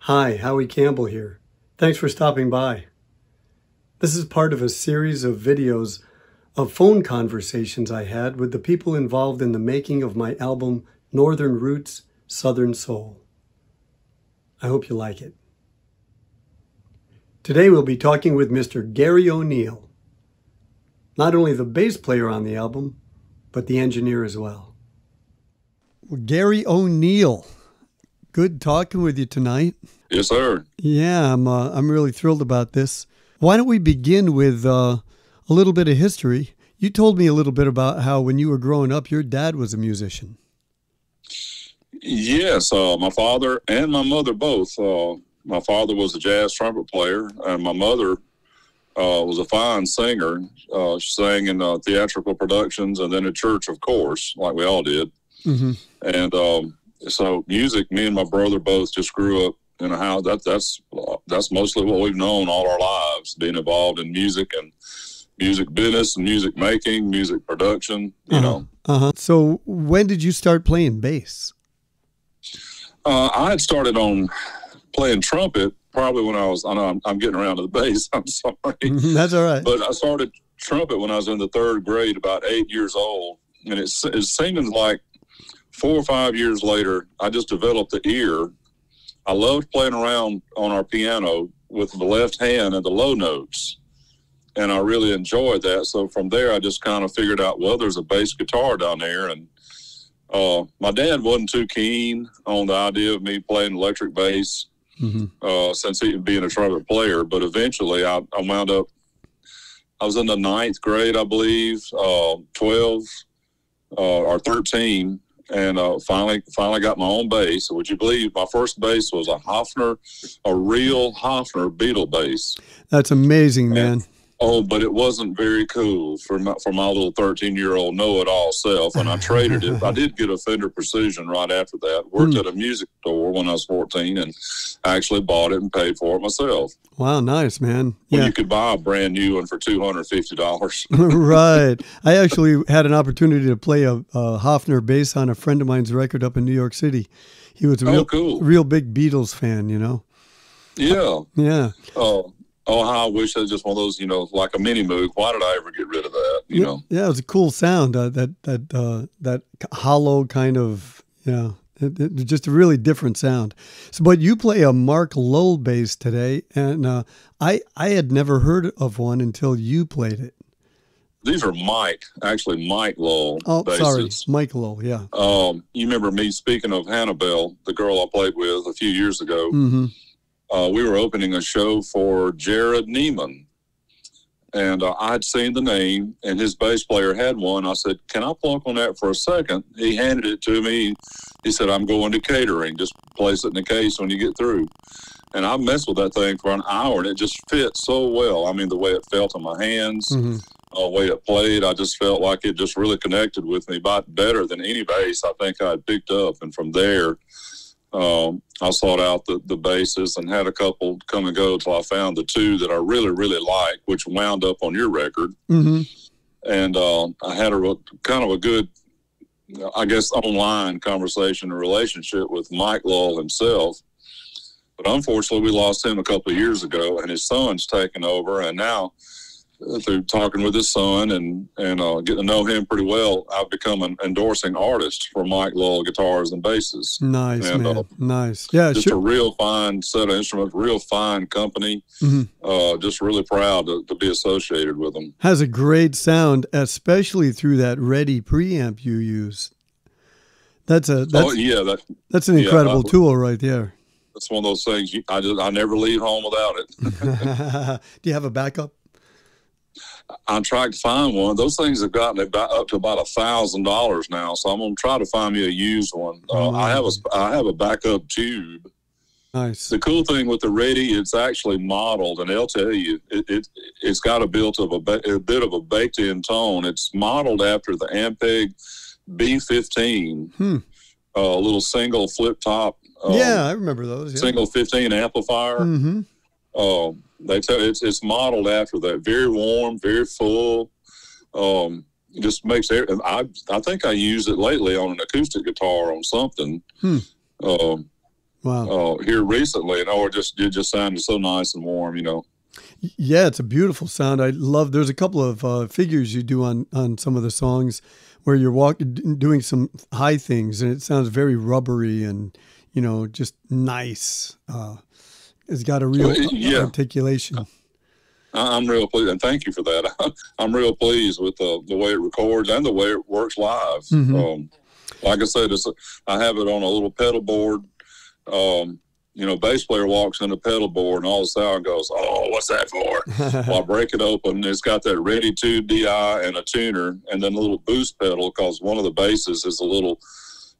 Hi, Howie Campbell here. Thanks for stopping by. This is part of a series of videos of phone conversations I had with the people involved in the making of my album, Northern Roots, Southern Soul. I hope you like it. Today we'll be talking with Mr. Geri O'Neil, not only the bass player on the album, but the engineer as well. Geri O'Neil, good talking with you tonight. Yes, sir. Yeah, I'm really thrilled about this. Why don't we begin with a little bit of history? You told me a little bit about how when you were growing up, your dad was a musician. Yes, my father and my mother both. My father was a jazz trumpet player, and my mother was a fine singer. She sang in theatrical productions and then at church, of course, like we all did. Mm-hmm. And so music, me and my brother both just grew up in a house. That's mostly what we've known all our lives, being involved in music and music business and music making, music production, you know. So when did you start playing bass? I had started on playing trumpet probably when I know I'm getting around to the bass, I'm sorry. That's all right. But I started trumpet when I was in the third grade, about 8 years old. And it seemed like 4 or 5 years later, I just developed the ear. I loved playing around on our piano with the left hand and the low notes, and I really enjoyed that. So from there, I just kind of figured out, well, there's a bass guitar down there, and my dad wasn't too keen on the idea of me playing electric bass since he being a trumpet player, but eventually I wound up, I was in the 9th grade, I believe, 12 or 13, and finally got my own bass. Would you believe my first bass was a real Hofner Beetle bass? That's amazing, man. But it wasn't very cool for my little 13-year-old know-it-all self, and I traded it. I did get a Fender Precision right after that. Worked at a music store when I was 14, and actually bought it and paid for it myself. Wow, nice, man. When you could buy a brand new one for $250. Right. I actually had an opportunity to play a Hofner bass on a friend of mine's record up in New York City. He was a real big Beatles fan, you know? Yeah. Yeah. Oh, how I wish I was just one of those, you know, like a mini Moog. Why did I ever get rid of that? You know? Yeah, it was a cool sound. That hollow kind of, just a really different sound. So, but you play a Mike Lull bass today, and I had never heard of one until you played it. These are Mike Lull. Oh, basses. Sorry, Mike Lull. Yeah. You remember me speaking of Hannibal, the girl I played with a few years ago. Mm-hmm. We were opening a show for Jared Neiman, and I'd seen the name, and his bass player had one. I said, can I plunk on that for a second? He handed it to me. He said, I'm going to catering. Just place it in the case when you get through. And I messed with that thing for an hour, and it just fit so well. I mean, the way it felt in my hands, the way it played, I just felt like it just really connected with me better than any bass I think I had picked up. And from there, I sought out the basses and had a couple come and go until I found the two that I really, really liked, which wound up on your record. Mm-hmm. And I had a good, I guess, online conversation and relationship with Mike Lull himself. But unfortunately, we lost him a couple of years ago, and his son's taken over. And now, through talking with his son and getting to know him pretty well, I've become an endorsing artist for Mike Lull guitars and basses. Nice, man. Nice. Yeah, just a real fine set of instruments, real fine company. Mm-hmm. Just really proud to be associated with them. Has a great sound, especially through that REDDI preamp you use. That's an incredible tool right there. That's one of those things I never leave home without it. Do you have a backup? I tried to find one. Those things have gotten up to about $1,000 now, so I'm going to try to find me a used one. I have a backup tube. Nice. The cool thing with the REDDI, it's actually modeled, and they'll tell you it's got a bit of a baked-in tone. It's modeled after the Ampeg B15, a little single flip top. I remember those. Yeah. Single 15 amplifier. Mm-hmm. They tell it's modeled after that. Very warm, very full. Just makes I think I used it lately on an acoustic guitar on something. Wow. here recently, and it just sounded so nice and warm, you know. Yeah, it's a beautiful sound. I love. There's a couple of figures you do on some of the songs where you're doing some high things, and it sounds very rubbery and just nice. It's got a real articulation. I'm real pleased, and thank you for that. I'm real pleased with the way it records and the way it works live. Mm-hmm. Like I said, I have it on a little pedal board. Bass player walks in the pedal board and all the sound goes, "Oh, what's that for?" Well, I break it open. It's got that REDDI 2 DI and a tuner, and then a little boost pedal because one of the basses is a little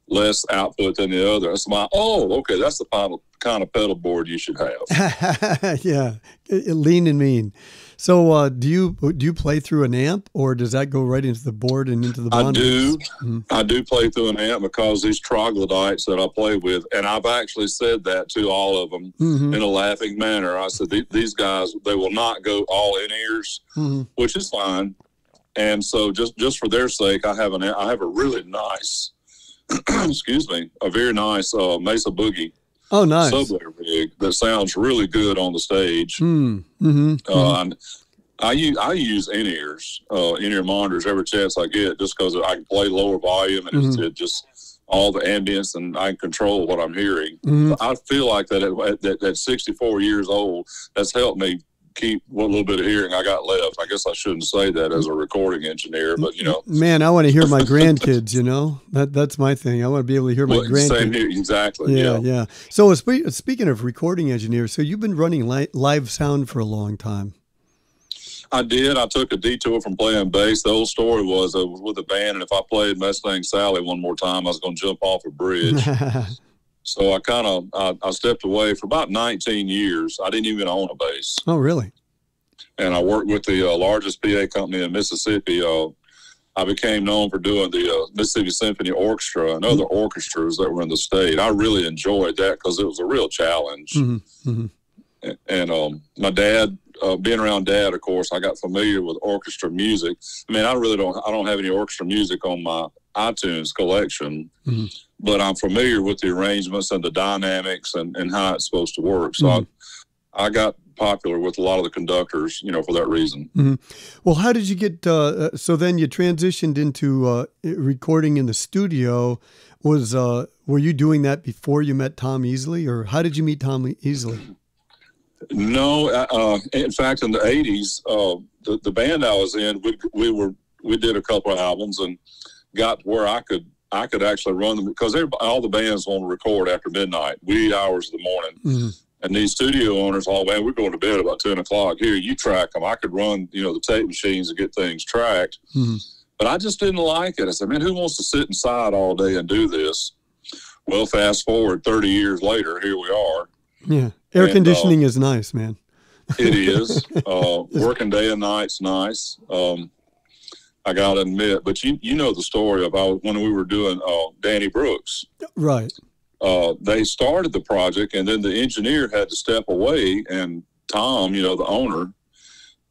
less output than the other. That's okay, that's the kind of pedal board you should have. Yeah, lean and mean. So do you play through an amp, or does that go right into the board and into the bonders? I do. Mm-hmm. I do play through an amp because these troglodytes that I play with, and I've actually said that to all of them in a laughing manner. I said, these guys, they will not go all in ears, which is fine. And so just for their sake, I have a really nice, excuse me, a very nice Mesa Boogie. Oh, nice. Subway rig that sounds really good on the stage. I use in-ears, in-ear monitors every chance I get, just because I can play lower volume and it's just all the ambience, and I can control what I'm hearing. I feel like that at 64 years old, that's helped me keep what little bit of hearing I got left. I guess I shouldn't say that as a recording engineer, but Man, I want to hear my grandkids, that's my thing. I want to be able to hear my grandkids. Same here, exactly. Yeah. So speaking of recording engineers, so you've been running live sound for a long time. I did. I took a detour from playing bass. The old story was I was with a band, and if I played Mustang Sally one more time, I was going to jump off a bridge. So I stepped away for about 19 years. I didn't even own a bass. Oh, really? And I worked with the largest PA company in Mississippi. I became known for doing the Mississippi Symphony Orchestra and other orchestras that were in the state. I really enjoyed that because it was a real challenge. And my dad, being around Dad, of course, I got familiar with orchestra music. I mean, I don't have any orchestra music on my iTunes collection, but I'm familiar with the arrangements and the dynamics and how it's supposed to work. So I got popular with a lot of the conductors, for that reason. Well, how did you get, so then you transitioned into recording in the studio. Were you doing that before you met Tom Easley, or how did you meet Tom Easley? No, in fact, in the 80s, the band I was in, we did a couple of albums and got to where I could actually run them, because all the bands want to record after midnight, wee hours of the morning. And these studio owners, we're going to bed about 10 o'clock. Here, you track them. I could run, the tape machines and get things tracked. But I just didn't like it. I said, man, who wants to sit inside all day and do this? Well, fast forward 30 years later, here we are. Yeah. Air conditioning is nice, man. It is. Working day and night's nice. I got to admit, but you know the story about when we were doing Danny Brooks. Right. They started the project, and then the engineer had to step away, and Tom, the owner,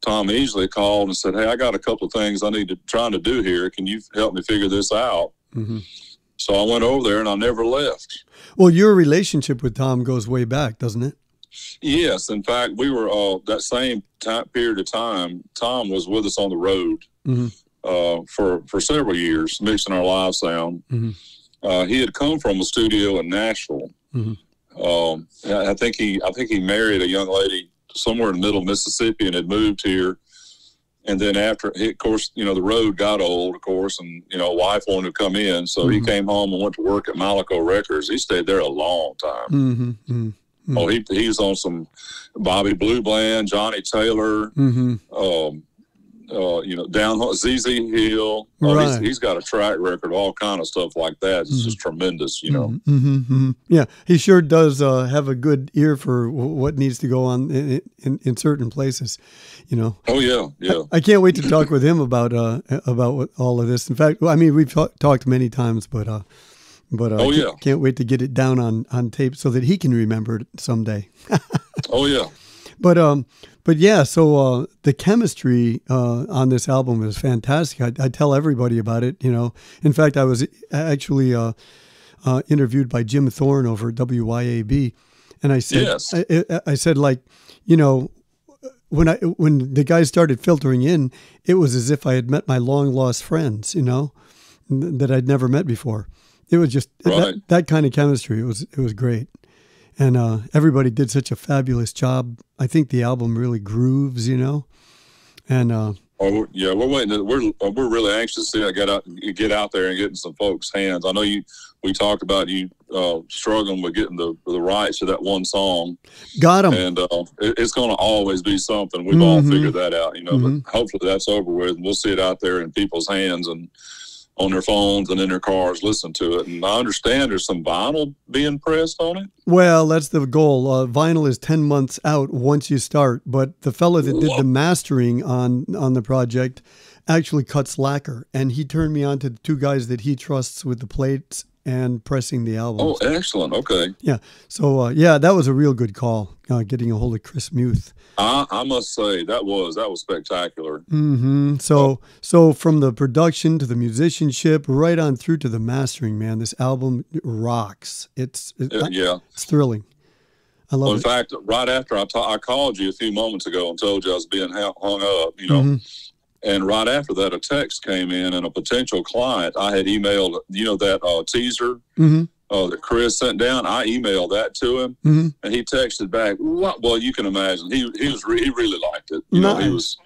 Tom Easley, called and said, "Hey, I got a couple of things I need to try to do here. Can you help me figure this out?" So I went over there, and I never left. Well, your relationship with Tom goes way back, doesn't it? Yes. In fact, we were that same period of time, Tom was with us on the road for several years, mixing our live sound. He had come from a studio in Nashville. I think he married a young lady somewhere in the middle of Mississippi and had moved here. And then after, of course, the road got old, of course, and, wife wanted to come in. So he came home and went to work at MALACO Records. He stayed there a long time. Oh, he's on some Bobby Blue Bland, Johnny Taylor, down ZZ Hill. Right. He's got a track record, all kind of stuff like that. It's just tremendous, Yeah, he sure does have a good ear for what needs to go on in certain places, Oh yeah. I can't wait to talk with him about all of this. In fact, we've talked many times, but can't wait to get it down on tape so that he can remember it someday. Oh yeah. But yeah, so the chemistry on this album is fantastic. I tell everybody about it, In fact, I was actually interviewed by Jim Thorne over at WYAB. And I said, Yes. I said, like, you know, when the guys started filtering in, it was as if I had met my long lost friends, you know, that I'd never met before. It was just Right. that kind of chemistry. It was great. And everybody did such a fabulous job. I think the album really grooves, you know. And we're waiting. We're really anxious to see it get out there and get in some folks' hands. I know we talked about you struggling with getting the rights to that one song. Got them. And it's going to always be something. We've all figured that out, you know. But hopefully that's over with, and we'll see it out there in people's hands and on their phones and in their cars, listen to it. And I understand there's some vinyl being pressed on it. Well, that's the goal. Vinyl is 10 months out once you start, but the fella that did the mastering on the project actually cuts lacquer, and he turned me on to the two guys that he trusts with the plates and pressing the album. Oh, excellent. Okay. Yeah. So, that was a real good call, getting a hold of Chris Muth. I must say that was spectacular. So from the production to the musicianship, right on through to the mastering, man, this album rocks. It's thrilling. I love it. In fact, right after I called you a few moments ago and told you I was being hung up, you know, and right after that, a text came in, and a potential client, I had emailed, you know, that teaser that Chris sent down. I emailed that to him, and he texted back. Well, you can imagine he really liked it. You know, he was.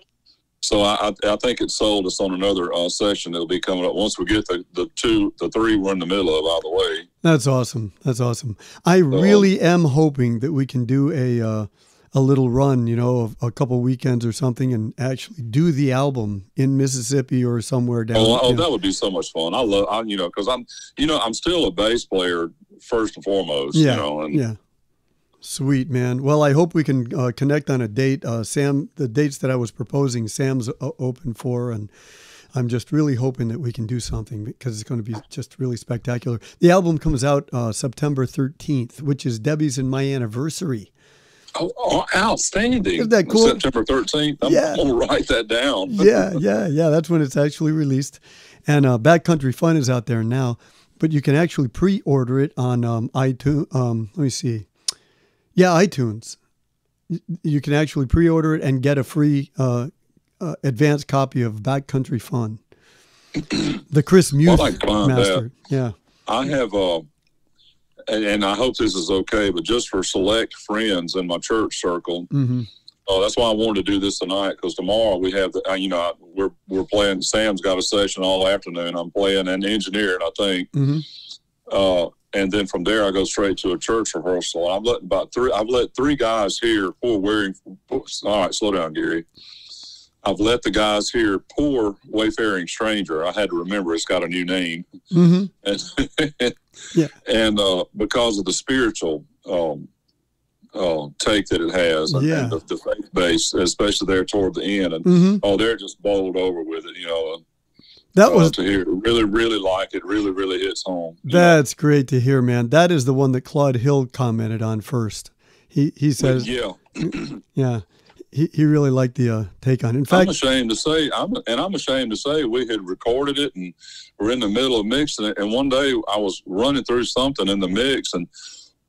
So I think it sold us on another session that'll be coming up once we get the three we're in the middle of out of the way. That's awesome. That's awesome. I really am hoping that we can do a little run, you know, of a couple weekends or something, and actually do the album in Mississippi or somewhere down. That would be so much fun. You know, because I'm still a bass player first and foremost. Yeah, you know, and Sweet, man. Well, I hope we can connect on a date. Sam, the dates that I was proposing, Sam's open for, and I'm just really hoping that we can do something because it's going to be just really spectacular. The album comes out September 13th, which is Debbie's and my anniversary. Oh, outstanding. Isn't that cool? September 13th. I'm going to write that down. Yeah. That's when it's actually released. And Backcountry Fun is out there now, but you can actually pre-order it on iTunes. Let me see. Yeah, iTunes. You can actually pre-order it and get a free advanced copy of Backcountry Fun. The Chris Muth master. Yeah. I have, and I hope this is okay, but just for select friends in my church circle, that's why I wanted to do this tonight, because tomorrow we have, we're playing, Sam's got a session all afternoon. I'm playing and engineering, I think. And then from there, I go straight to a church rehearsal. I've let three guys here all right, slow down, Geri. I've let the guys here Poor Wayfaring Stranger. I had to remember it's got a new name. And because of the spiritual take that it has, and the faith base, especially there toward the end. And they're just bowled over with it, you know. That was to hear. Really, really like it. Really, really hits home. That's great to hear, man. That is the one that Claude Hill commented on first. He says, he really liked the take on it. In fact, I'm ashamed to say we had recorded it and we're in the middle of mixing it. And one day I was running through something in the mix, and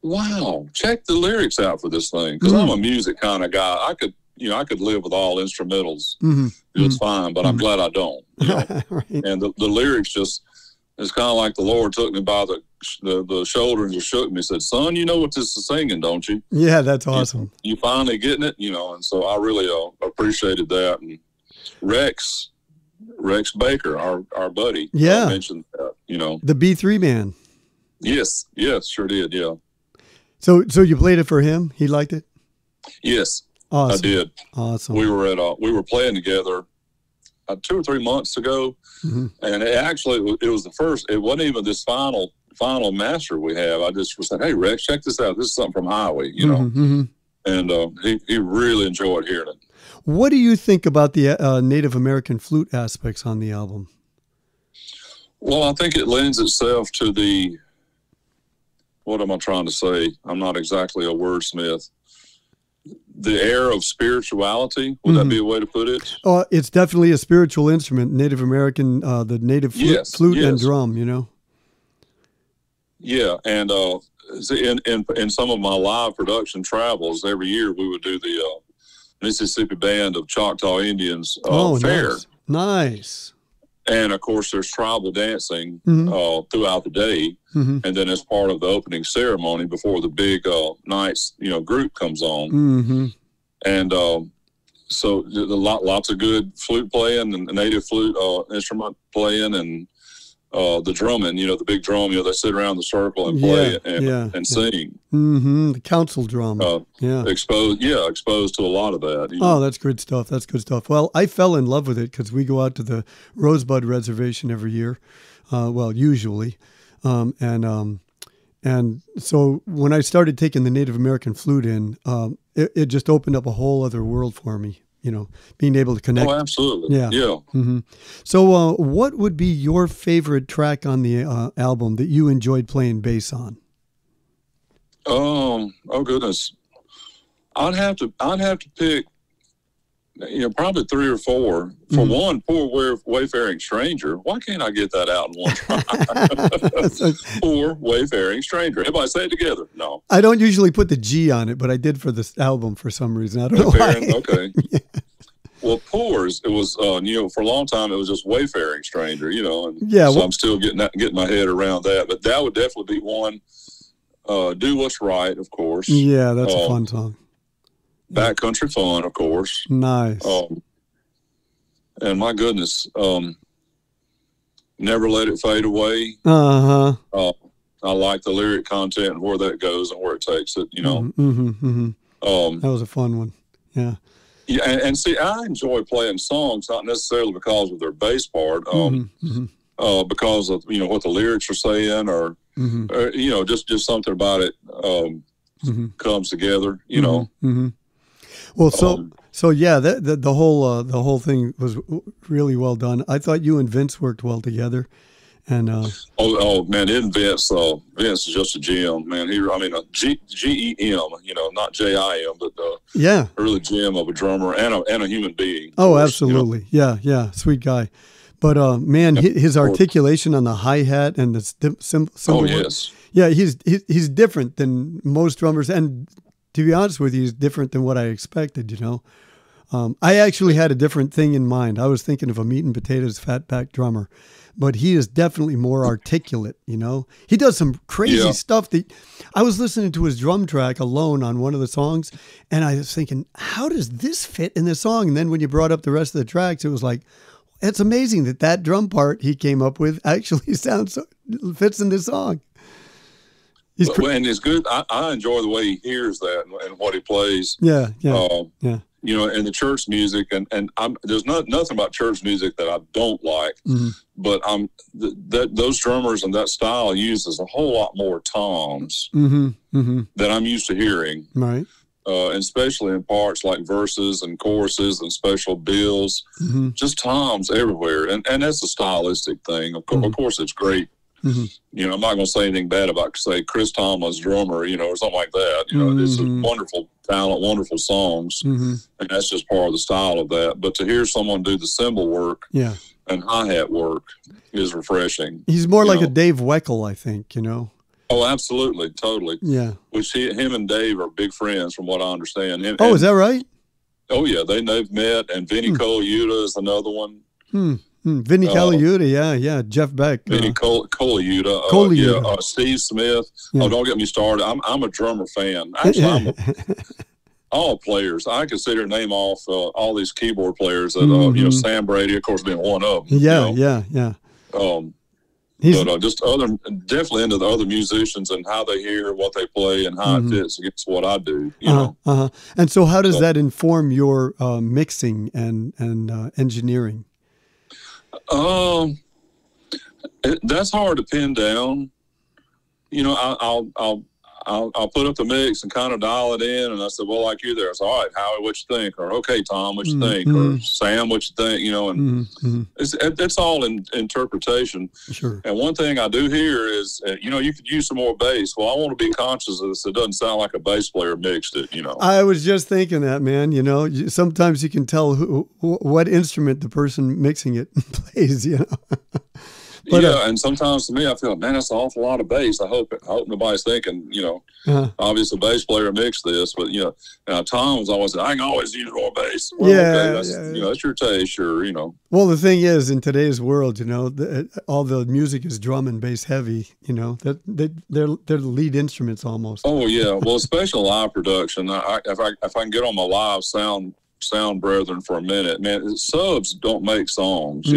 wow, check the lyrics out for this thing, because I'm a music kind of guy. I could live with all instrumentals just fine, but I'm glad I don't. You know? Right. And the lyrics just, it's kind of like the Lord took me by the shoulder and just shook me, said, "Son, you know what this is singing, don't you?" Yeah, that's awesome. You finally getting it, you know. And so I really appreciated that. And Rex Baker, our buddy, mentioned that, you know, the B3 man. Yes, sure did. Yeah. So you played it for him? He liked it? Yes. Awesome. I did. Awesome. We were playing together 2 or 3 months ago, and it was the first. It wasn't even this final master we have. I just said, "Hey, Rex, check this out. This is something from Howie," you know. And he really enjoyed hearing it. What do you think about the Native American flute aspects on the album? Well, I think it lends itself to the. What am I trying to say? I'm not exactly a wordsmith. The air of spirituality, would that be a way to put it? It's definitely a spiritual instrument, Native American, the native flute and drum, you know? Yeah, and in some of my live production travels, every year we would do the Mississippi Band of Choctaw Indians fair. Nice. And of course, there's tribal dancing throughout the day, and then as part of the opening ceremony before the big nice group comes on, and so lots of good flute playing and native flute instrument playing and the drumming, the big drum, they sit around the circle and play and sing. The council drum. Exposed to a lot of that. Oh, that's good stuff. That's good stuff. Well, I fell in love with it because we go out to the Rosebud Reservation every year. Usually. And so when I started taking the Native American flute in, it just opened up a whole other world for me. Being able to connect. Oh, absolutely. Yeah. So what would be your favorite track on the album that you enjoyed playing bass on? Oh goodness. I'd have to pick, probably 3 or 4. For one, Poor Wayfaring Stranger. Why can't I get that out in one try? Poor Wayfaring Stranger. Everybody say it together. No. I don't usually put the G on it, but I did for this album for some reason. I don't know why. Okay. Well, Poors, it was, for a long time, it was just Wayfaring Stranger, and so I'm still getting my head around that. But that would definitely be one. Do What's Right, of course. Yeah, that's a fun song. Backcountry Fun, of course. Nice. And my goodness, Never Let It Fade Away. I like the lyric content and where that goes and where it takes it, That was a fun one. Yeah. Yeah, and see, I enjoy playing songs, not necessarily because of their bass part, because of, what the lyrics are saying or just something about it comes together, Well, so yeah, the whole thing was really well done. I thought you and Vince worked well together, and man, Vince is just a gem, man. GEM, not JIM, but really gem of a drummer and a human being. Oh, course, absolutely, yeah, sweet guy. But man, his articulation on the hi-hat and the cymbal. Oh yes, yeah, he's different than most drummers, and to be honest with you, he's different than what I expected, I actually had a different thing in mind. I was thinking of a meat and potatoes fat-back drummer, but he is definitely more articulate, He does some crazy stuff. I was listening to his drum track alone on one of the songs, and I was thinking, how does this fit in the song? And then when you brought up the rest of the tracks, it was like, it's amazing that drum part he came up with actually fits in this song. And it's good. I enjoy the way he hears that and what he plays. Yeah. In the church music, and there's nothing about church music that I don't like, but those drummers and that style uses a whole lot more toms than I'm used to hearing. Right. And especially in parts like verses and choruses and special bills, just toms everywhere, and that's a stylistic thing. Of course, it's great. I'm not going to say anything bad about, say, Chris Tomlin's drummer, or something like that. It's a wonderful talent, wonderful songs, and that's just part of the style of that. But to hear someone do the cymbal work and hi-hat work is refreshing. He's more like a Dave Weckl, I think, Oh, absolutely, totally. Yeah. Which him and Dave are big friends, from what I understand. Is that right? Oh, yeah, they've met, and Vinnie Colaiuta is another one. Vinnie Colaiuta, yeah, Jeff Beck. Vinnie Colaiuta. Steve Smith. Yeah. Oh, don't get me started. I'm a drummer fan. Actually, all players. I can sit here and name off all these keyboard players that, Sam Brady, of course, being one of them. Yeah. But definitely into the other musicians and how they hear, what they play, and how it fits against what I do. And so, how does that inform your mixing and engineering? That's hard to pin down. I'll put up the mix and kind of dial it in, and I said, well, like you there. I said, all right, Howie, what you think? Or, okay, Tom, what you think? Or, Sam, what you think? And it's all in interpretation. Sure. And one thing I do hear is, you could use some more bass. Well, I want to be conscious of this. It doesn't sound like a bass player mixed it, I was just thinking that, man. Sometimes you can tell what instrument the person mixing it plays, But, yeah, and sometimes to me, I feel, man, that's an awful lot of bass. I hope nobody's thinking, obviously a bass player mixed this, but Tom was always saying, I can always use more bass. Well, okay, that's your taste, sure, Well, the thing is, in today's world, all the music is drum and bass heavy. That they're the lead instruments almost. Oh yeah, well, especially live production. If I can get on my live sound brethren for a minute, man, subs don't make songs.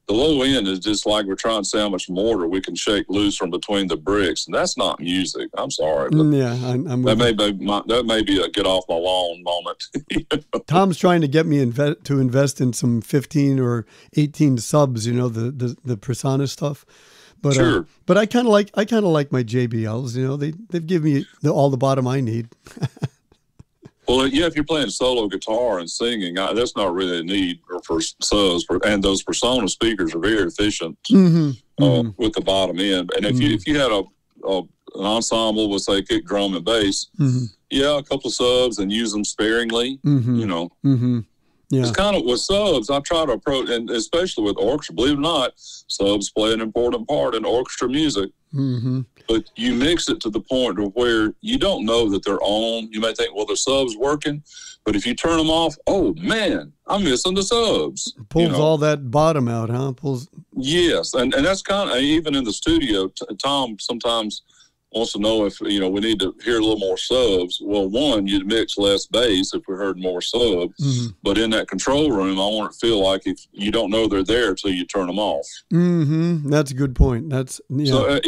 The low end is just like we're trying to see how much mortar we can shake loose from between the bricks, and that's not music. I'm sorry, but that may be a get off my lawn moment. Tom's trying to get me to invest in some 15 or 18 subs, the Persona stuff. But sure. But I kind of like my JBLs. They've given me all the bottom I need. Well, yeah, if you're playing solo guitar and singing, that's not really a need for subs. And those Persona speakers are very efficient with the bottom end. And if you had an ensemble with, say, kick, drum, and bass, a couple of subs and use them sparingly, Yeah. It's kind of with subs, I try to approach, and especially with orchestra, believe it or not, subs play an important part in orchestra music. But you mix it to the point of where you don't know that they're on. You may think, well, the sub's working, but if you turn them off, oh man, I'm missing the subs. Pulls all that bottom out, huh? Yes, and that's kind of, even in the studio, Tom sometimes wants to know if, we need to hear a little more subs. Well, one, you'd mix less bass if we heard more subs. But in that control room, I want it to feel like if you don't know they're there until you turn them off. That's a good point. That's, So,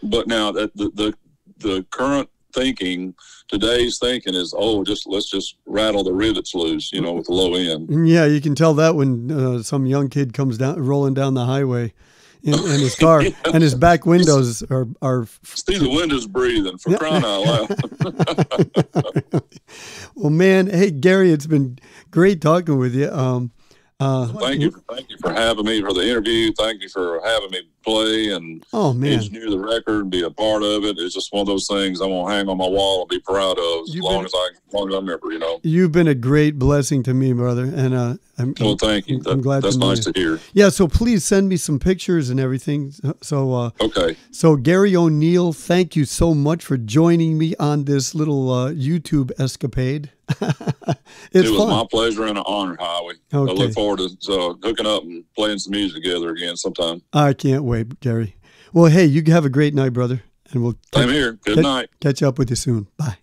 but now that the current thinking, today's thinking is, let's just rattle the rivets loose, with the low end. Yeah, you can tell that when some young kid comes rolling down the highway in his car, and his back windows are see the windows breathing, for crying out loud. Well, man, hey Geri, it's been great talking with you. Thank you for having me for the interview. Thank you for having me play and engineer the record and be a part of it. It's just one of those things I'm gonna hang on my wall and be proud of as long as I remember. You've been a great blessing to me, brother, and thank you. I'm glad that's nice to hear. Yeah, so please send me some pictures and everything. So okay. So Geri O'Neil, thank you so much for joining me on this little YouTube escapade. It was my pleasure and an honor, Howie. Okay. I look forward to hooking up and playing some music together again sometime. I can't wait, Geri. Well, hey, you have a great night, brother, and we'll same here. Good night. Catch up with you soon. Bye.